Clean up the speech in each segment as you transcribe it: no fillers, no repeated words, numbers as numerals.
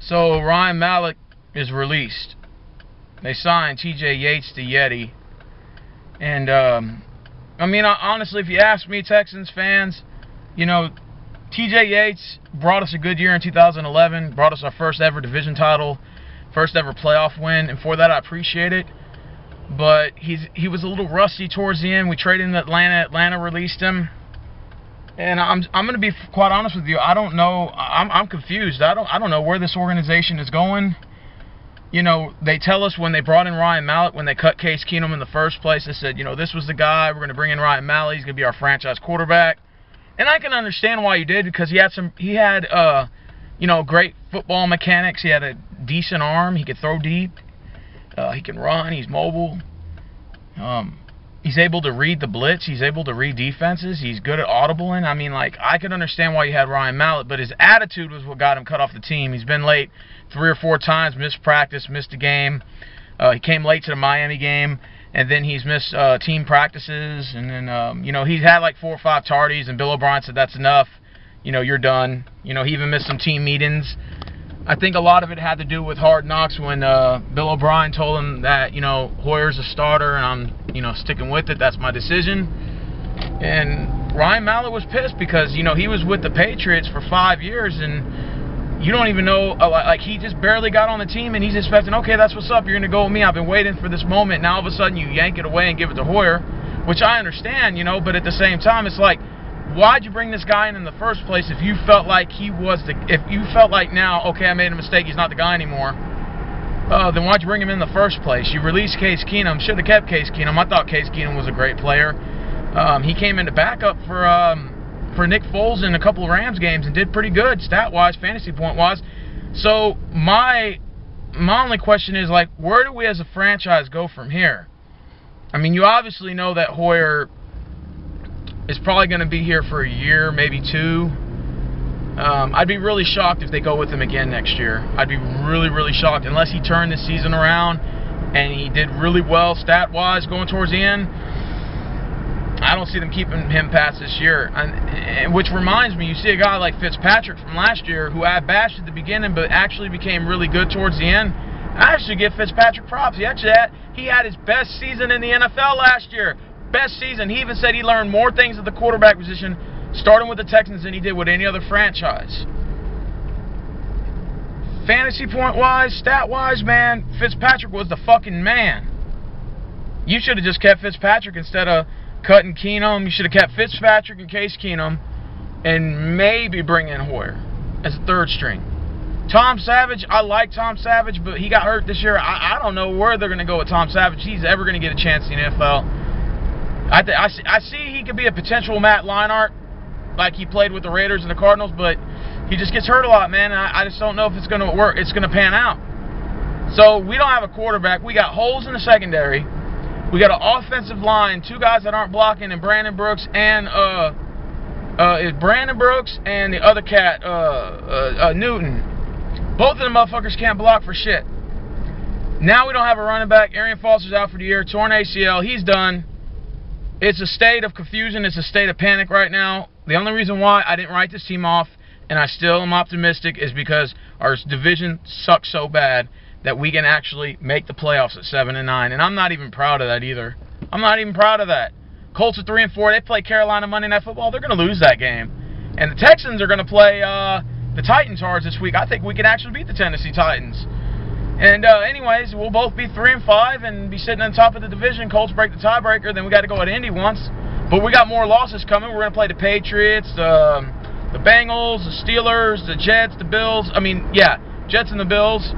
So Ryan Mallet is released. They signed TJ Yates to Yetti. And, I mean, honestly, if you ask me, Texans fans, you know, TJ Yates brought us a good year in 2011, brought us our first ever division title, first ever playoff win, and for that I appreciate it. But he was a little rusty towards the end. We traded him to Atlanta. Atlanta released him. And I'm going to be quite honest with you. I don't know. I'm confused. I don't know where this organization is going. You know, they tell us when they brought in Ryan Mallet, when they cut Case Keenum in the first place, they said, you know, this was the guy. We're going to bring in Ryan Mallet. He's going to be our franchise quarterback. And I can understand why you did, because he had you know, great football mechanics. He had a decent arm. He could throw deep. He can run. He's mobile. He's able to read the blitz. He's able to read defenses. He's good at audibling. I mean, like, I could understand why you had Ryan Mallet, but his attitude was what got him cut off the team. He's been late 3 or 4 times, missed practice, missed a game. He came late to the Miami game, and then he's missed team practices. And then, you know, he's had like 4 or 5 tardies, and Bill O'Brien said, that's enough. You know, you're done. You know, he even missed some team meetings. I think a lot of it had to do with Hard Knocks when Bill O'Brien told him that, you know, Hoyer's a starter and I'm, you know, sticking with it. That's my decision. And Ryan Mallet was pissed because, you know, he was with the Patriots for 5 years and you don't even know, like, he just barely got on the team and he's expecting, okay, that's what's up. You're going to go with me. I've been waiting for this moment. Now all of a sudden you yank it away and give it to Hoyer, which I understand, you know, but at the same time it's like, why'd you bring this guy in the first place if you felt like he was the... If you felt like now, okay, I made a mistake, he's not the guy anymore, then why'd you bring him in the first place? You released Case Keenum. Should have kept Case Keenum. I thought Case Keenum was a great player. He came into backup for Nick Foles in a couple of Rams games and did pretty good, stat-wise, fantasy point-wise. So my only question is, like, where do we as a franchise go from here? I mean, you obviously know that Hoyer is probably going to be here for a year, maybe 2. I'd be really shocked if they go with him again next year. I'd be really, really shocked, unless he turned the season around and he did really well stat-wise going towards the end. I don't see them keeping him past this year. And which reminds me, you see a guy like Fitzpatrick from last year who I bashed at the beginning but actually became really good towards the end. I actually give Fitzpatrick props. He had his best season in the NFL last year. Best season. He even said he learned more things at the quarterback position starting with the Texans than he did with any other franchise. Fantasy point-wise, stat-wise, man, Fitzpatrick was the fucking man. You should have just kept Fitzpatrick instead of cutting Keenum. You should have kept Fitzpatrick and Case Keenum and maybe bring in Hoyer as a 3rd string. Tom Savage, I like Tom Savage, but he got hurt this year. I don't know where they're going to go with Tom Savage. He's ever going to get a chance in the NFL. I see he could be a potential Matt Leinart, like he played with the Raiders and the Cardinals, but he just gets hurt a lot, man, and I just don't know if it's going to work. It's going to pan out. So we don't have a quarterback. We got holes in the secondary. We got an offensive line, 2 guys that aren't blocking, and Brandon Brooks and the other cat, Newton. Both of them motherfuckers can't block for shit. Now we don't have a running back. Arian Foster's out for the year, torn ACL. He's done. It's a state of confusion. It's a state of panic right now. The only reason why I didn't write this team off, and I still am optimistic, is because our division sucks so bad that we can actually make the playoffs at 7-9. And I'm not even proud of that either. I'm not even proud of that. Colts are 3-4. They play Carolina Monday Night Football. They're going to lose that game. And the Texans are going to play the Titans hard this week. I think we can actually beat the Tennessee Titans. And anyways, we'll both be 3-5 and be sitting on top of the division. Colts break the tiebreaker, then we got to go at Indy once. But we got more losses coming. We're going to play the Patriots, the Bengals, the Steelers, the Jets, the Bills. I mean, yeah, Jets and the Bills.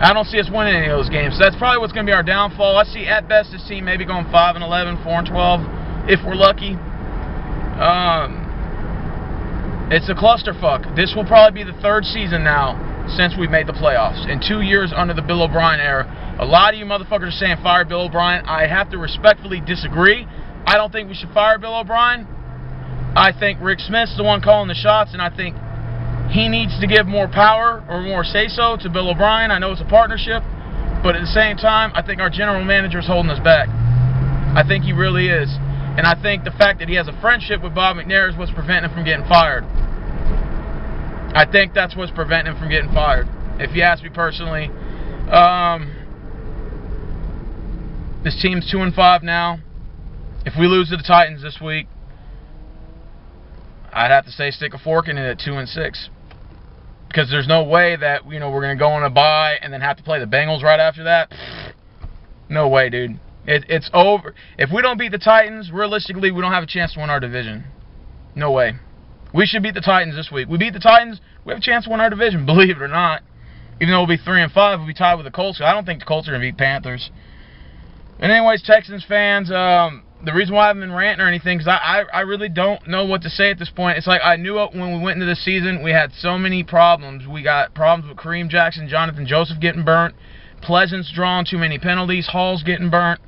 I don't see us winning any of those games. So that's probably what's going to be our downfall. I see at best this team maybe going 5-11, 4-12, if we're lucky. It's a clusterfuck. This will probably be the 3rd season now since we made the playoffs, in 2 years under the Bill O'Brien era. A lot of you motherfuckers are saying fire Bill O'Brien. I have to respectfully disagree. I don't think we should fire Bill O'Brien. I think Rick Smith's the one calling the shots, and I think he needs to give more power or more say-so to Bill O'Brien. I know it's a partnership, but at the same time, I think our general manager is holding us back. I think he really is. And I think the fact that he has a friendship with Bob McNair is what's preventing him from getting fired. I think that's what's preventing him from getting fired, if you ask me personally. This team's 2-5 now. If we lose to the Titans this week, I'd have to say stick a fork in it at 2-6. Because there's no way that, we're going to go on a bye and then have to play the Bengals right after that. No way, dude. It's over. If we don't beat the Titans, realistically, we don't have a chance to win our division. No way. We should beat the Titans this week. We beat the Titans, we have a chance to win our division, believe it or not. Even though we'll be 3-5, we'll be tied with the Colts. I don't think the Colts are going to beat Panthers. And anyways, Texans fans, the reason why I haven't been ranting or anything is I really don't know what to say at this point. It's like I knew it when we went into the season. We had so many problems. We got problems with Kareem Jackson, Jonathan Joseph getting burnt, Pleasant's drawing too many penalties, Hall's getting burnt.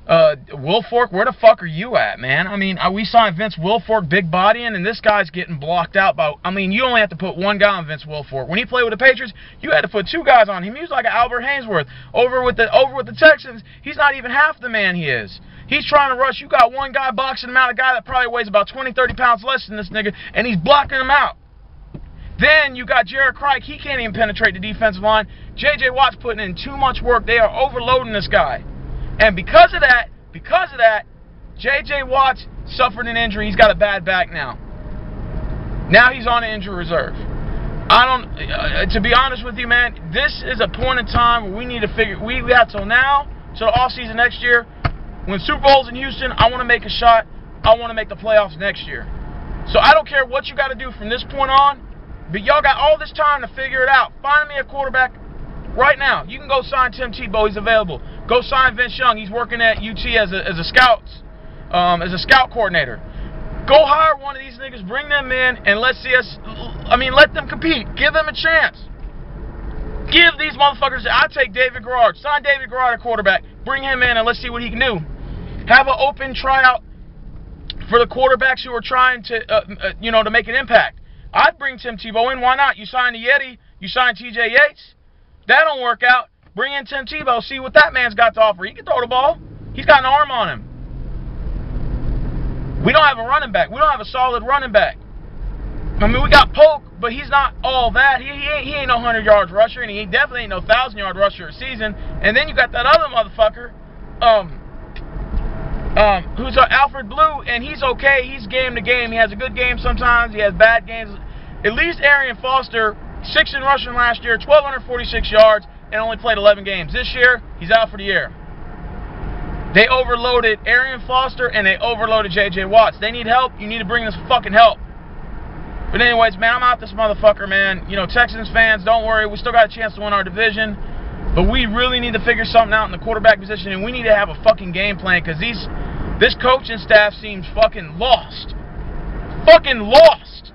Wilfork, where the fuck are you at, man? I mean, we signed Vince Wilfork, big body in, and this guy's getting blocked out by, you only have to put one guy on Vince Wilfork. When he played with the Patriots, you had to put two guys on him. He was like an Albert Hainsworth. Over with the Texans, he's not even half the man he is. He's trying to rush. You got one guy boxing him out, a guy that probably weighs about 20, 30 pounds less than this nigga, and he's blocking him out. Then you got Jared Crike. He can't even penetrate the defensive line. J.J. Watt's putting in too much work. They are overloading this guy. And because of that, J.J. Watt's suffered an injury. He's got a bad back now. Now he's on an injury reserve. To be honest with you, man, this is a point in time where we need to figure, we have till now, till the offseason next year. When Super Bowl's in Houston, I want to make a shot. I want to make the playoffs next year. So I don't care what you got to do from this point on, but y'all got all this time to figure it out. Find me a quarterback right now. You can go sign Tim Tebow. He's available. Go sign Vince Young. He's working at UT as a scout coordinator. Go hire one of these niggas, bring them in, and let's see us. Let them compete. Give them a chance. Give these motherfuckers. I take David Garrard. Sign David Garrard at quarterback. Bring him in and let's see what he can do. Have an open tryout for the quarterbacks who are trying to, to make an impact. I'd bring Tim Tebow in. Why not? You sign the Yeti. You sign TJ Yates. That don't work out. Bring in Tim Tebow. See what that man's got to offer. He can throw the ball. He's got an arm on him. We don't have a running back. We don't have a solid running back. We got Polk, but he's not all that. He ain't no 100 yards rusher, and he definitely ain't no 1,000-yard rusher a season. And then you got that other motherfucker, who's Alfred Blue, and he's okay. He's game to game. He has a good game sometimes. He has bad games. At least Arian Foster, 6th in rushing last year, 1,246 yards, and only played 11 games. This year, he's out for the year. They overloaded Arian Foster, and they overloaded J.J. Watts. They need help. You need to bring this fucking help. But anyways, man, I'm out this motherfucker, man. Texans fans, don't worry. We still got a chance to win our division. But we really need to figure something out in the quarterback position, and we need to have a fucking game plan because this coaching staff seems fucking lost. Fucking lost.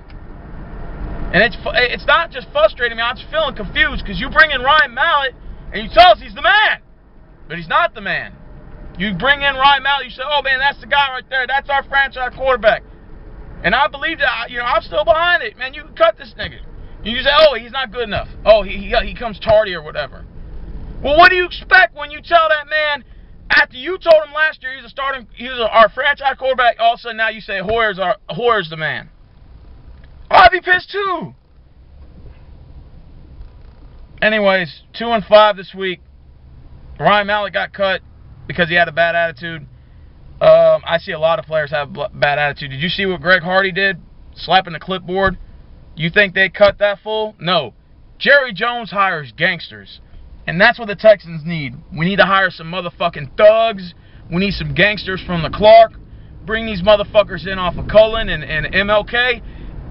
And it's not just frustrating me. I'm just feeling confused because you bring in Ryan Mallet, and you tell us he's the man. But he's not the man. You bring in Ryan Mallet, you say, oh, man, that's the guy right there. That's our franchise quarterback. And I believe that, I'm still behind it. Man, you can cut this nigga. You say, oh, he's not good enough. Oh, he comes tardy or whatever. Well, what do you expect when you tell that man, after you told him last year he was our franchise quarterback, all of a sudden now you say Hoyer's the man. I'd be pissed too. Anyways, 2-5 this week. Ryan Mallet got cut because he had a bad attitude. I see a lot of players have bad attitude. Did you see what Greg Hardy did? Slapping the clipboard. You think they cut that fool? No. Jerry Jones hires gangsters. And that's what the Texans need. We need to hire some motherfucking thugs. We need some gangsters from the Clark. Bring these motherfuckers in off of Cullen and MLK.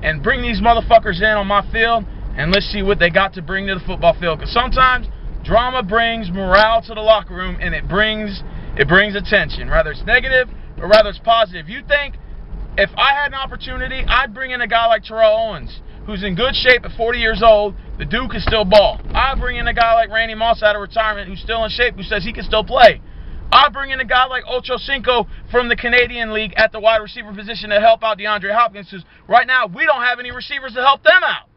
And bring these motherfuckers in on my field. And let's see what they got to bring to the football field. Because sometimes drama brings morale to the locker room. And it brings attention. Rather it's negative or rather it's positive. You think if I had an opportunity, I'd bring in a guy like Terrell Owens, who's in good shape at 40 years old. The dude can still ball. I'd bring in a guy like Randy Moss out of retirement who's still in shape, who says he can still play. I'd bring in a guy like Ocho Cinco from the Canadian League at the wide receiver position to help out DeAndre Hopkins, because right now we don't have any receivers to help them out.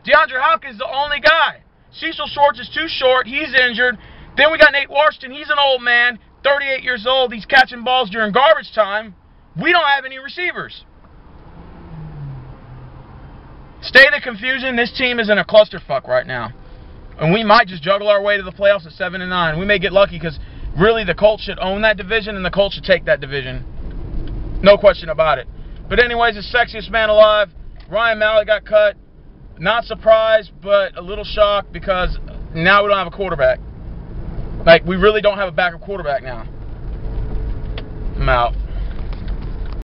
DeAndre Hopkins is the only guy. Cecil Shorts is too short. He's injured. Then we got Nate Washington. He's an old man, 38 years old. He's catching balls during garbage time. We don't have any receivers. State of confusion, this team is in a clusterfuck right now. And we might just juggle our way to the playoffs at 7-9. We may get lucky because really the Colts should own that division and the Colts should take that division. No question about it. But anyways, the sexiest man alive, Ryan Mallet got cut. Not surprised, but a little shocked because now we don't have a quarterback. Like, we really don't have a backup quarterback now. I'm out.